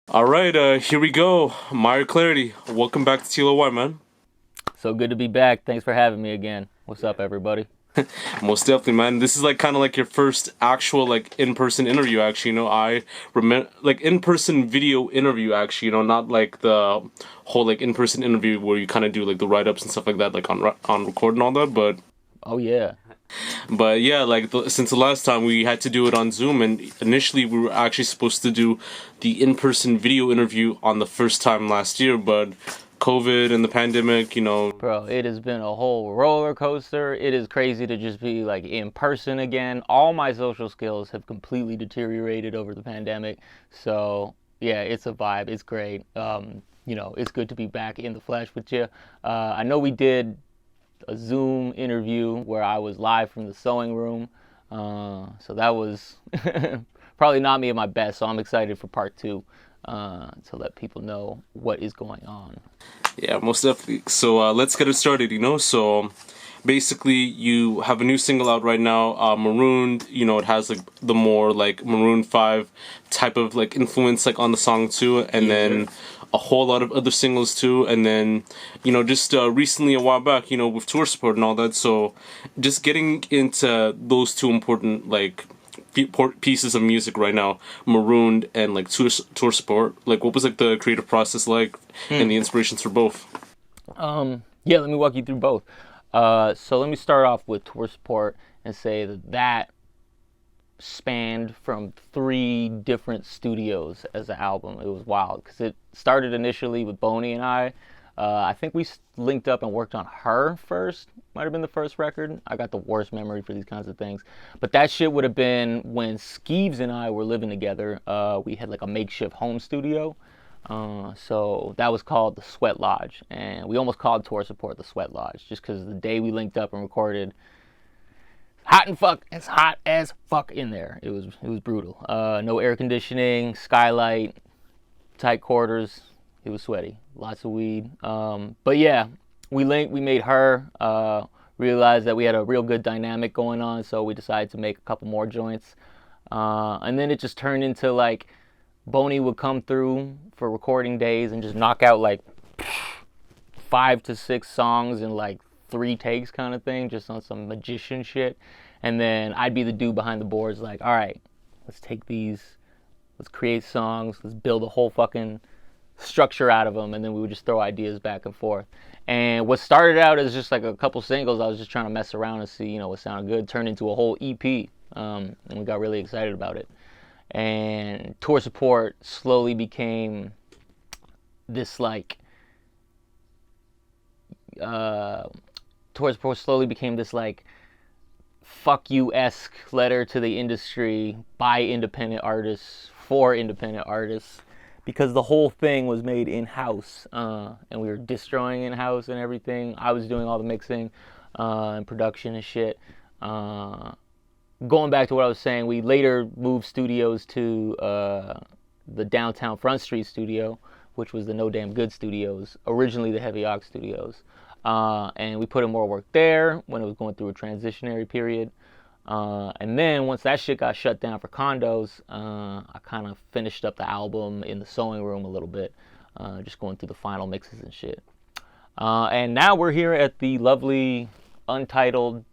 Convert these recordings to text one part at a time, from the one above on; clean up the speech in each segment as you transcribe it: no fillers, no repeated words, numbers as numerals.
All right, here we go. Myer Clarity. Welcome back to TLOY, man. So good to be back. Thanks for having me again. What's up, everybody? Most definitely, man. This is like kind of like your first actual like in-person interview. Actually, I remember like in-person video interview. Actually, not like the whole like in-person interview where you kind of do like the write-ups and stuff like that, like on record and all that. But Oh yeah. yeah, like since the last time we had to do it on Zoom, and initially we were actually supposed to do the in-person video interview on the first time last year, but COVID and the pandemic. Bro, it has been a whole roller coaster. It is crazy to just be like in person again. All my social skills have completely deteriorated over the pandemic. So, yeah, it's a vibe. It's great. It's good to be back in the flesh with you. I know we did a Zoom interview where I was live from the sewing room. So that was probably not me at my best. So I'm excited for part two to let people know what is going on. Yeah, most definitely. So let's get it started. So basically, you have a new single out right now, Marooned. It has like the more like Maroon 5 type of like influence like on the song too, and then a whole lot of other singles too, and then just recently a while back, with tour support and all that. So just getting into those two important like pieces of music right now, Marooned and like tour support. Like, what was like the creative process like, and the inspirations for both? Yeah, let me walk you through both. So let me start off with tour support and say that spanned from 3 different studios as an album. It was wild because it started initially with Boney and I. I think we linked up and worked on Her first. Might have been the first record. I got the worst memory for these kinds of things. But that shit would have been when Skeeves and I were living together. We had like a makeshift home studio. So that was called the Sweat Lodge. And we almost called tour support the Sweat Lodge just because the day we linked up and recorded, it's hot as fuck in there. It was brutal. No air conditioning, skylight, tight quarters. It was sweaty. Lots of weed. But yeah, we linked. We made Her. Realized that we had a real good dynamic going on, so we decided to make a couple more joints. And then it just turned into like Boney would come through for recording days and just knock out like 5 to 6 songs in like 3 takes kind of thing, just on some magician shit. And then I'd be the dude behind the boards like, all right, let's take these, let's create songs, let's build a whole fucking structure out of them, and then we would just throw ideas back and forth. And what started out as just like a couple singles, I was just trying to mess around and see, what sounded good, turned into a whole EP, and we got really excited about it. And tour support slowly became this like tour support slowly became this like fuck you-esque letter to the industry by independent artists for independent artists, because the whole thing was made in-house, and we were destroying in-house and everything. I was doing all the mixing and production and shit. Going back to what I was saying, we later moved studios to the downtown Front Street studio, which was the No Damn Good studios, originally the Heavy Ox studios. And we put in more work there when it was going through a transitionary period. And then once that shit got shut down for condos, I kind of finished up the album in the sewing room a little bit, just going through the final mixes and shit. And now we're here at the lovely, untitled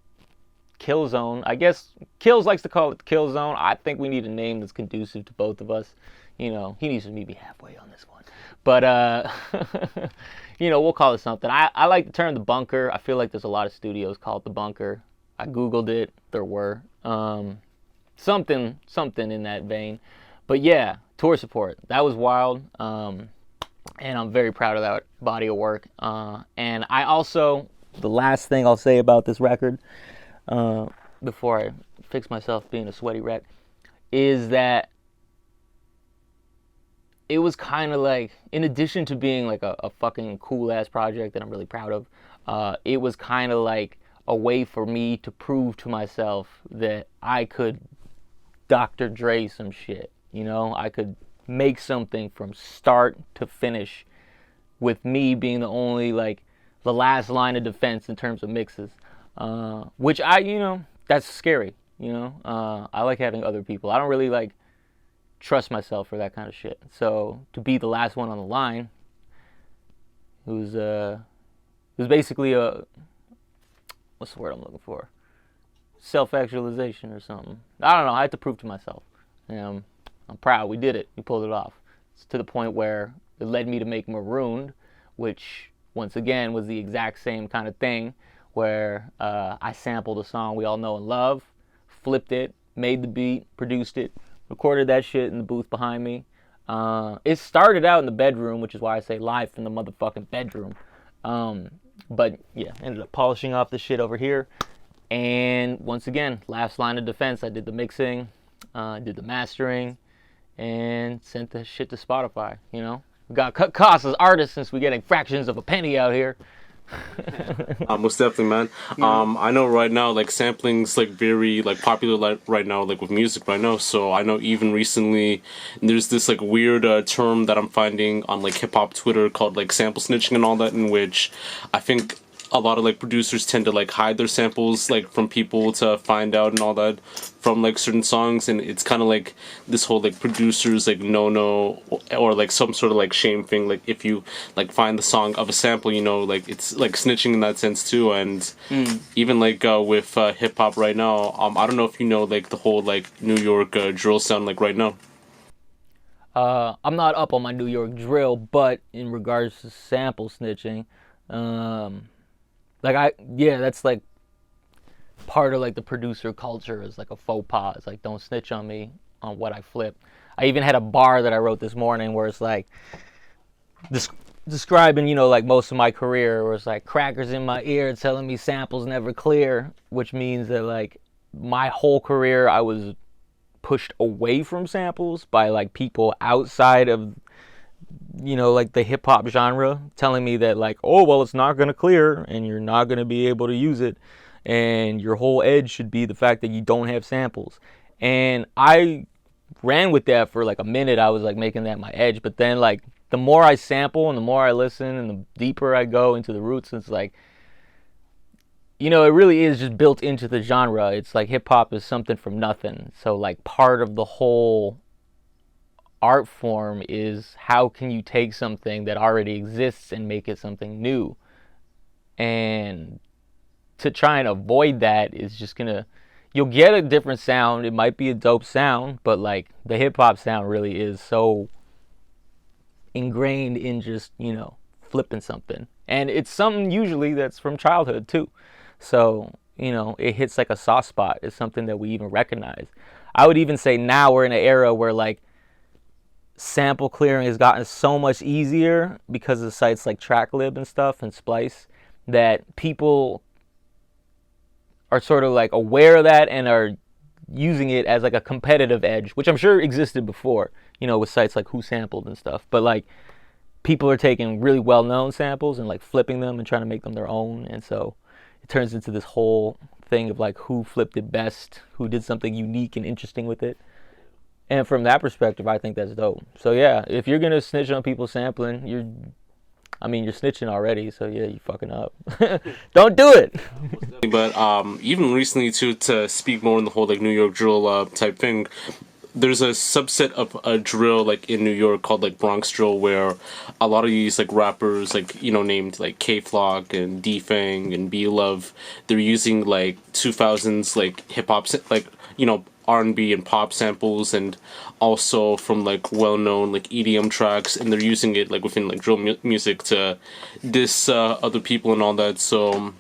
Kill Zone. I guess Kills likes to call it Kill Zone. I think we need a name that's conducive to both of us. He needs to meet me halfway on this one. But, we'll call it something. I like the term the bunker. I feel like there's a lot of studios called the bunker. I Googled it. There were. Something in that vein. But yeah, tour support. That was wild. And I'm very proud of that body of work. And I also, the last thing I'll say about this record, before I fix myself being a sweaty wreck, is that it was kind of like, in addition to being like a fucking cool ass project that I'm really proud of, it was kind of like a way for me to prove to myself that I could Dr. Dre some shit. I could make something from start to finish with me being the only, like, the last line of defense in terms of mixes. Which that's scary, I like having other people. I don't really like trust myself for that kind of shit. So to be the last one on the line, it was basically a, what's the word I'm looking for? Self-actualization or something. I don't know. I had to prove to myself. I'm proud. We did it. We pulled it off. It's to the point where it led me to make Marooned, which once again was the exact same kind of thing, where I sampled a song we all know and love, flipped it, made the beat, produced it, recorded that shit in the booth behind me. It started out in the bedroom, which is why I say live from the motherfucking bedroom. But yeah, ended up polishing off the shit over here. And once again, last line of defense, I did the mixing, did the mastering, and sent the shit to Spotify, you know? We got to cut costs as artists since we're getting fractions of a penny out here. Most definitely, man. I know right now, like, sampling's like very like popular, like right now, like with music right now. So I know even recently there's this like weird term that I'm finding on like hip hop Twitter called like sample snitching and all that, in which I think a lot of like producers tend to like hide their samples like from people to find out and all that from like certain songs, and it's kind of like this whole like producers like no or like some sort of like shame thing, like if you like find the song of a sample, you know, like it's like snitching in that sense too. And even like with hip hop right now, I don't know if you know like the whole like New York drill sound like right now. I'm not up on my New York drill, but in regards to sample snitching, that's like part of like the producer culture is like a faux pas. It's like, don't snitch on me on what I flip. I even had a bar that I wrote this morning where it's like describing, you know, like most of my career, where it's like crackers in my ear telling me samples never clear, which means that like my whole career I was pushed away from samples by like people outside of, you know, like the hip hop genre, telling me that like, oh, well, it's not going to clear and you're not going to be able to use it. And your whole edge should be the fact that you don't have samples. And I ran with that for like a minute. I was like making that my edge. But then like the more I sample and the more I listen and the deeper I go into the roots, it's like, you know, it really is just built into the genre. It's like hip hop is something from nothing. So like part of the whole art form is how can you take something that already exists and make it something new. And to try and avoid that is just gonna, you'll get a different sound. It might be a dope sound, but like the hip hop sound really is so ingrained in just, you know, flipping something. And it's something usually that's from childhood too. So, you know, it hits like a soft spot. It's something that we even recognize. I would even say now we're in an era where like sample clearing has gotten so much easier because of sites like TrackLib and stuff and Splice, that people are sort of like aware of that and are using it as like a competitive edge, which I'm sure existed before, you know, with sites like Who Sampled and stuff. But like people are taking really well-known samples and like flipping them and trying to make them their own. And so it turns into this whole thing of like who flipped it best, who did something unique and interesting with it. And from that perspective, I think that's dope. So yeah, if you're gonna snitch on people sampling, you're snitching already. So yeah, you fucking up. Don't do it. But even recently too, to speak more on the whole like New York drill type thing, there's a subset of a drill like in New York called like Bronx Drill, where a lot of these like rappers, like, you know, named like K Flock and D Fang and B Love, they're using like 2000s like hip hop, like, you know, R&B and pop samples, and also from like well-known like EDM tracks, and they're using it like within like drill music to diss other people and all that. So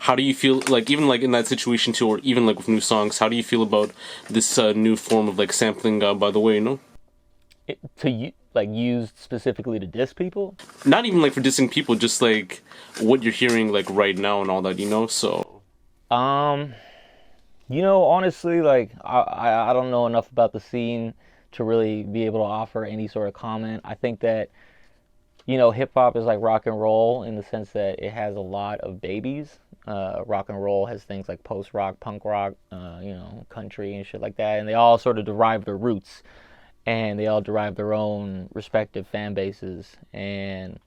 how do you feel, like even like in that situation too, or even like with new songs, how do you feel about this new form of like sampling, by the way, you know? Like used specifically to diss people? Not even like for dissing people, just like what you're hearing like right now and all that, you know? So you know, honestly, like I don't know enough about the scene to really be able to offer any sort of comment. I think that, you know, hip hop is like rock and roll in the sense that it has a lot of babies. Rock and roll has things like post rock, punk rock, you know, country and shit like that, and they all sort of derive their roots, and they all derive their own respective fan bases. And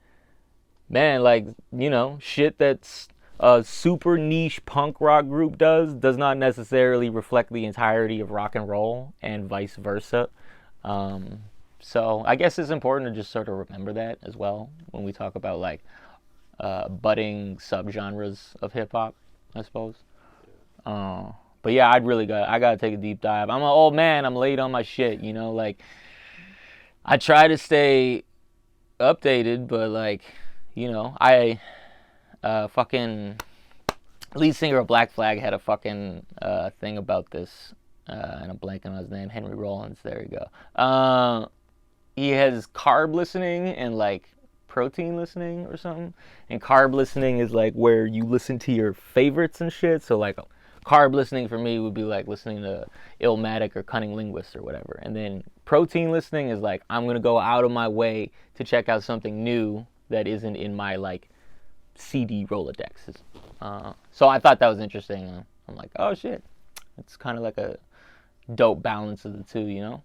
man, like, you know, shit that's a super niche punk rock group does not necessarily reflect the entirety of rock and roll, and vice versa. So I guess it's important to just sort of remember that as well when we talk about like budding subgenres of hip hop, I suppose. But yeah, I gotta take a deep dive. I'm an old man. I'm late on my shit. You know, like I try to stay updated, but like, you know, I fucking lead singer of Black Flag had a fucking thing about this, and I'm blanking on his name. Henry Rollins. There you go. He has carb listening and like protein listening or something. And carb listening is like where you listen to your favorites and shit. So like carb listening for me would be like listening to Illmatic or Cunning Linguist or whatever. And then protein listening is like I'm gonna go out of my way to check out something new that isn't in my like CD Rolodexes. So I thought that was interesting. I'm like, oh shit, it's kind of like a dope balance of the two, you know.